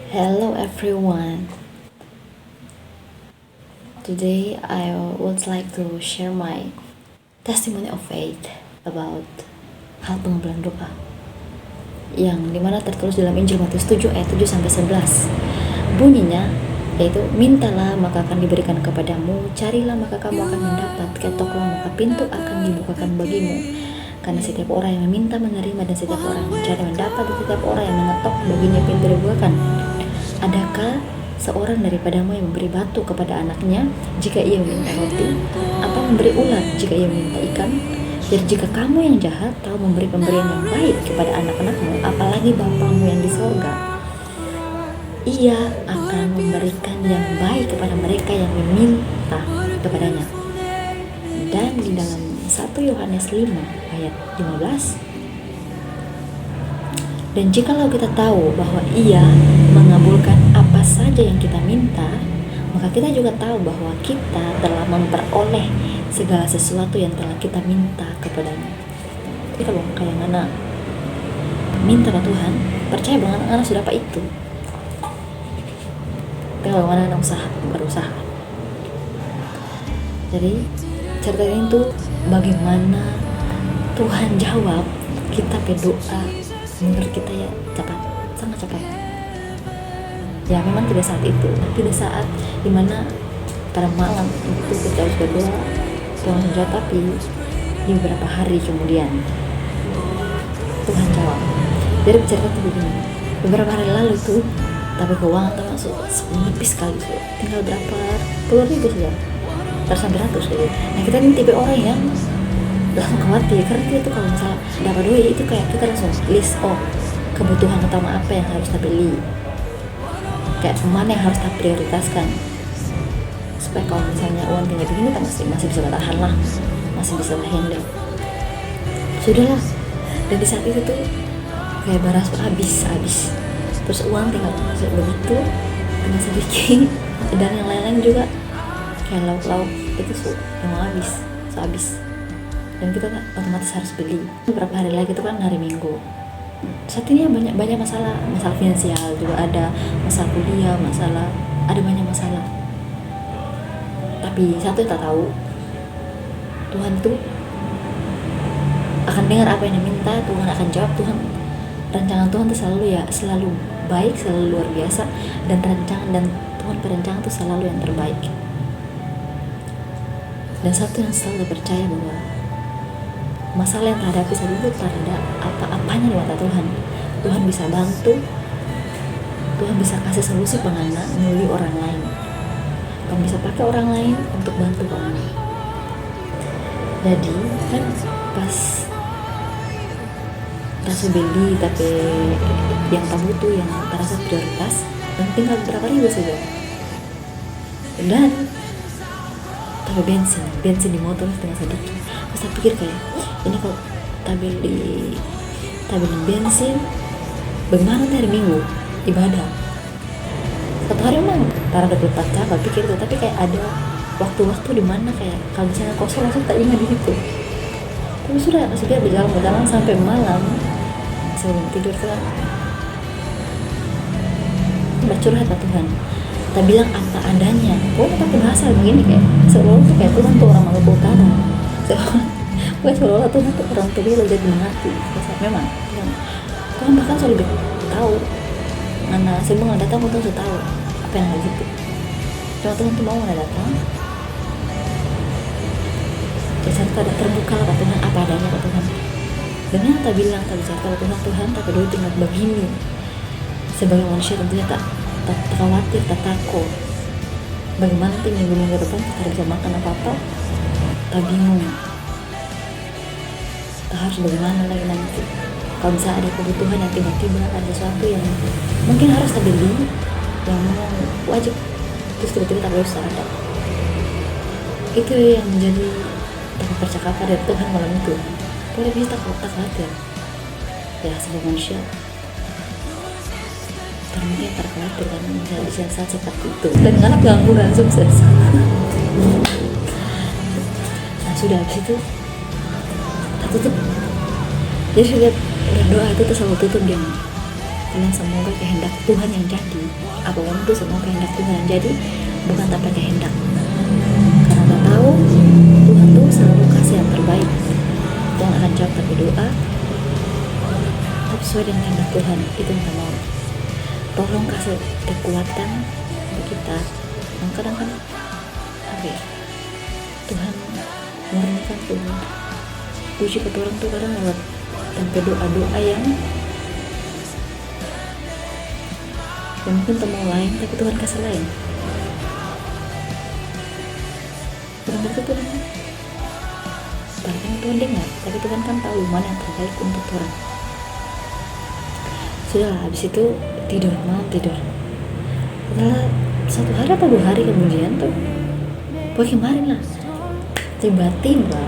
Hello everyone. Today I would like to share my testimony of faith about hal pengambilan doa yang dimana tertulis dalam Injil Matius 7 ayat 7 sampai 11. Bunyinya yaitu, mintalah maka akan diberikan kepadamu, carilah maka kamu akan mendapat, ketoklah maka pintu akan dibukakan bagimu. Karena setiap orang yang meminta menerima, dan setiap orang yang mencari mendapat, dan setiap orang yang mengetok baginya pintu dibukakan. Adakah seorang daripadamu yang memberi batu kepada anaknya jika ia meminta roti, atau memberi ulat jika ia meminta ikan? Jadi jika kamu yang jahat tahu memberi pemberian yang baik kepada anak-anakmu, apalagi Bapamu yang di sorga, ia akan memberikan yang baik kepada mereka yang meminta kepadanya. Dan di dalam 1 Yohanes 5 ayat 15, dan jikalau kita tahu bahwa ia mengabulkan apa saja yang kita minta, maka kita juga tahu bahwa kita telah memperoleh segala sesuatu yang telah kita minta kepadanya. Jadi kalau kayak mana minta ke Tuhan, percaya bahwa anak-anak sudah apa itu. Tinggal bagaimana anak berusaha. Jadi cerita ini tuh bagaimana Tuhan jawab kita berdoa. Menurut kita ya cepat, sangat cepat. Ya memang tidak saat itu, tidak saat dimana pada malam itu kita harus berdoa Tuhan jawab, tapi di beberapa hari kemudian Tuhan jawab. Jadi cerita itu begini, beberapa hari lalu tuh tapi keuangan tuh masuk lebih sekali tuh, tinggal berapa puluh ribu saja, sampai ratus gitu. Nah kita ini tipe orang yang langsung khawatir, karena kita tuh kalau misalnya dapat duit itu kayak kita langsung list kebutuhan utama apa yang harus kita beli, kayak mana yang harus kita prioritaskan, supaya kalau misalnya uang tinggal begini kita masih bisa bertahan lah, masih bisa handle. Sudahlah. Dan di saat itu tuh kayak beras habis, terus uang tinggal begitu, tinggal sedikit, dan yang lain-lain juga kayak lauk-lauk itu emang habis. Dan kita otomatis harus beli. Beberapa hari lagi itu kan hari Minggu. Saat ini banyak masalah finansial juga ada, masalah kuliah, ada banyak masalah. Tapi satu yang tak tahu, Tuhan itu akan dengar apa yang diminta, Tuhan akan jawab. Rancangan Tuhan itu selalu baik, selalu luar biasa, dan Tuhan perencanaan itu selalu yang terbaik. Dan satu yang selalu percaya bahwa masalah yang terhadapi saat itu tak ada apa-apanya di mata Tuhan. Tuhan bisa bantu, Tuhan bisa kasih solusi pengana melalui orang lain. Tuhan bisa pakai orang lain untuk bantu kamu. Jadi kan pas rasa beli tapi yang kamu butuh, yang terasa prioritas, dan tinggal berapa ribu saja. Dan tapi bensin di motor setengah sedikit. Pas saya pikir kayak, ini kalau tabel bensin bagaimana hari Minggu ibadah satu hari memang taruh 24 jam pikir itu, tapi kayak ada waktu-waktu di mana kayak kalau misalnya kosong langsung tak ingat di situ. Tapi sudah berjalan sampai malam sebelum tidur tuh bercurhat ke Tuhan, kita bilang apa adanya, pokoknya pakai bahasa begini kayak seolah tuh kayak Tuhan tuh orang Maluku Utara, seolah Tuhan tuh orang tua lo jadi mengerti. Memang Tuhan bahkan selalu tahu mana sebelum datang, Tuhan sudah tahu apa yang ada gitu. Cuma Tuhan tuh mau datang, jadi ada terbuka lah Tuhan apa adanya ke Tuhan. Dan yang tak bilang tak bicara Tuhan tak kedua tinggal begini. Sebagai manusia tentunya tak khawatir, tak takut. Bagaimana nanti minggu-minggu depan kita bisa makan apa-apa, tak bingung. Tak harus bagaimana lagi nanti. Kalau bisa ada kebutuhan yang tiba-tiba ada sesuatu yang mungkin harus kita beli, yang wajib, terus tiba-tiba tak bisa ada. Itu yang menjadi percakapan dari Tuhan malam itu. Boleh bisa tak khawatir. Ya sebagai manusia mungkin terkhawatir kan bisa saat seperti itu, dan anak gangguan sukses. Nah sudah habis itu tak tutup, jadi sudah doa itu selalu tutup dia bilang semoga kehendak Tuhan yang jadi, apapun itu semoga kehendak Tuhan yang jadi, bukan tanpa kehendak, karena kita tahu Tuhan tuh selalu kasih yang terbaik. Tuhan akan jawab tapi doa sesuai dengan kehendak Tuhan, itu yang kita mau. Tolong kasih kekuatan untuk kita. Kadang kan Tuhan murnikan tuh puji ke orang tuh kadang lewat tanpa doa-doa yang mungkin temu lain, tapi Tuhan kasih lain. Bukan berarti Tuhan bahkan Tuhan dengar, tapi Tuhan kan tahu mana yang terbaik untuk orang. Sudah, habis itu malam tidur. Setelah 1 hari atau 2 hari kemudian tuh, kemarin lah, tiba-tiba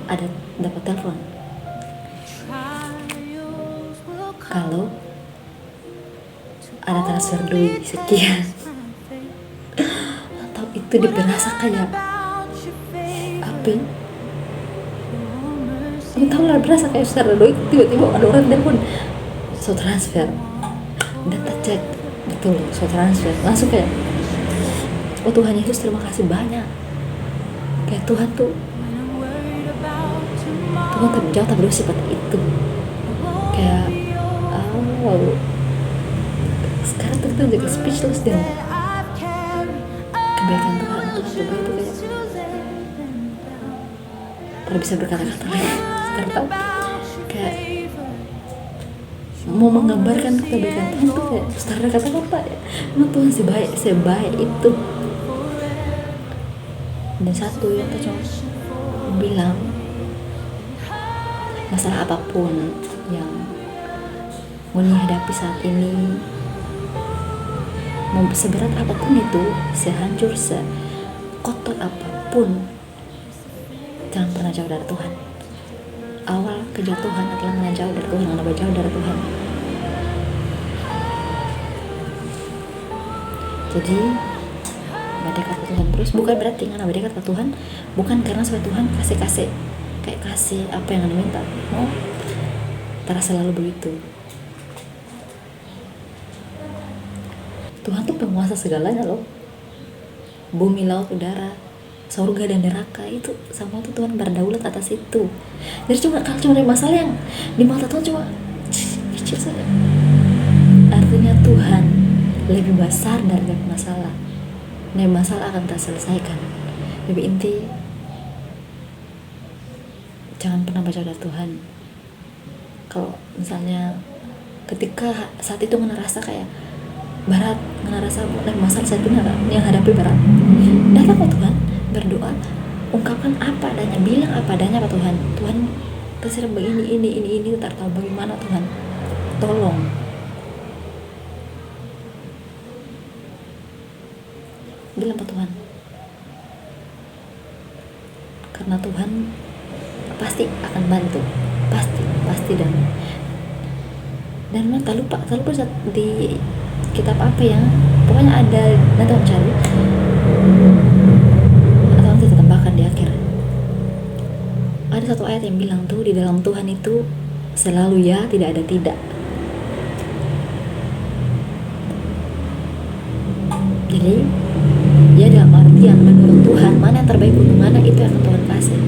ada dapat telepon kalau ada transfer duit sekian. Atau itu berasa kayak apa? Entah lah, berasa kayak secara duit tiba-tiba ada orang telepon, so transfer, data cek, betul, so transfer, langsung kayak, oh Tuhan Yesus terima kasih banyak. Kayak Tuhan terjauh tak bersifat itu. Kayak sekarang tuh kita jadi speechless deh. Kebaikan Tuhan itu kayak kalau bisa berkata-kata lagi. Sekarang tahu kayak mau menggambarkan kebaikan Tuhan tuh kayak secara kata-kata ya. Memang Tuhan sebaik itu. Dan satu yang kita cuma bilang, masalah apapun yang mau dihadapi saat ini, mau seberat apapun itu, sehancur, sekotor apapun, jangan pernah jauh dari Tuhan. Awal kejatuhan adalah menjauh dari Tuhan, menambah jauh dari Tuhan. Jadi berdekat ke Tuhan terus, bukan berarti karena berdekat ke Tuhan bukan karena supaya Tuhan kasih kayak kasih apa yang Anda minta. Oh, terasa selalu begitu. Tuhan tuh penguasa segalanya loh. Bumi, laut, udara, surga dan neraka, itu sama tuh Tuhan berdaulat atas itu. Jadi cuma ada masalah yang di mata Tuhan cuma kecil saja. Artinya Tuhan lebih besar dari masalah. Nah, masalah akan terselesaikan. Lebih inti, jangan pernah baca dari Tuhan. Kalau misalnya ketika saat itu ngerasa kayak berat, ngerasa masalah saat itu yang hadapi berat, datang ke Tuhan, berdoa, ungkapkan apa adanya, bilang apa adanya ke Tuhan. Tuhan terserah begini, ini, tak tahu bagaimana Tuhan, tolong. Bilang ke Tuhan, karena Tuhan pasti akan bantu, pasti dan tak lupa di kitab apa yang pokoknya ada, nanti aku cari atau nanti kita tambahkan di akhir. Ada satu ayat yang bilang tuh, di dalam Tuhan itu selalu ya, tidak ada tidak. Jadi ya dalam artian menurut Tuhan mana yang terbaik untuk mana, itu yang Tuhan kasih.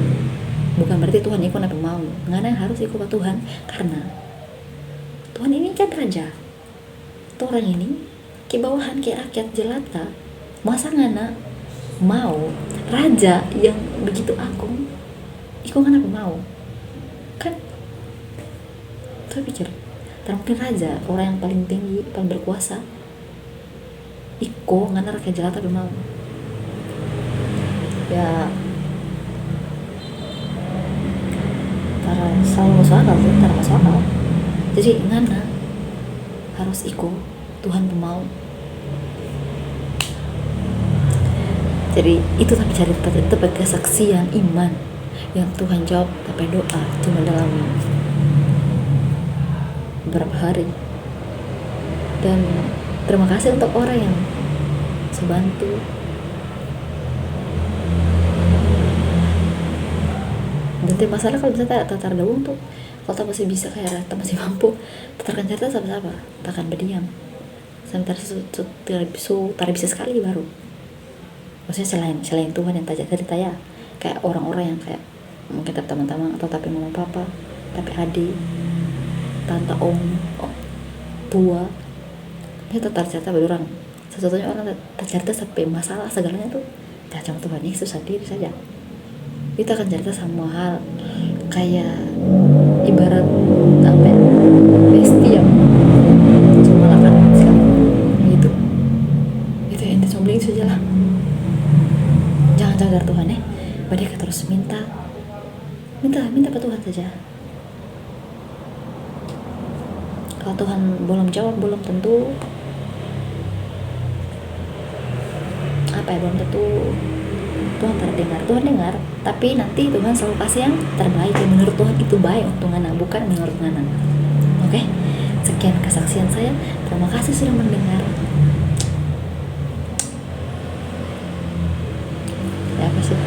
Bukan berarti Tuhan ikut apa mau, ngana harus ikut ke Tuhan, karena Tuhan ini kan raja. Tuh orang ini ke bawahan, ke rakyat jelata, masa ngana mau raja yang begitu agung ikut ngana apa mau? Kan tuh pikir mungkin raja, orang yang paling tinggi, paling berkuasa, ikut ngana rakyat jelata apa mau? Ya selalu masuk akal sih, karena masuk akal. Jadi ngana harus ikut Tuhan mau. Jadi itu tapi cari tempat kesaksian iman yang Tuhan jawab tapi doa cuma dalam beberapa hari. Dan terima kasih untuk orang yang sebantu Dan masalah kalau misalnya tak terdahulu tuh, kalau tak masih bisa kayak tak masih mampu, tak akan cerita sama-sama, tak akan berdiam sampai tak bisa sekali baru. Maksudnya selain Tuhan yang tak cerita ya, kayak orang-orang yang kayak mungkin teman-teman atau tapi mama papa, tapi adik, tante, om tua, ini tetap cerita berorang. Satu-satunya orang tercerita sampai masalah segalanya tuh cuma Tuhan Yesus sendiri saja. Kita akan cerita sama hal kayak ibarat apa ya, besti yang cuma lakan sekali gitu. Itu yang kita combling saja lah. Jangan jaga Tuhan ya. Mereka terus minta ke Tuhan saja. Kalau Tuhan belum jawab, belum tentu belum tentu Tuhan terdengar. Tuhan dengar, tapi nanti Tuhan selalu kasih yang terbaik yang menurut Tuhan itu baik untuk Ngana, bukan menurut Ngana. Oke? Sekian kesaksian saya. Terima kasih sudah mendengar. Ya, apa sih?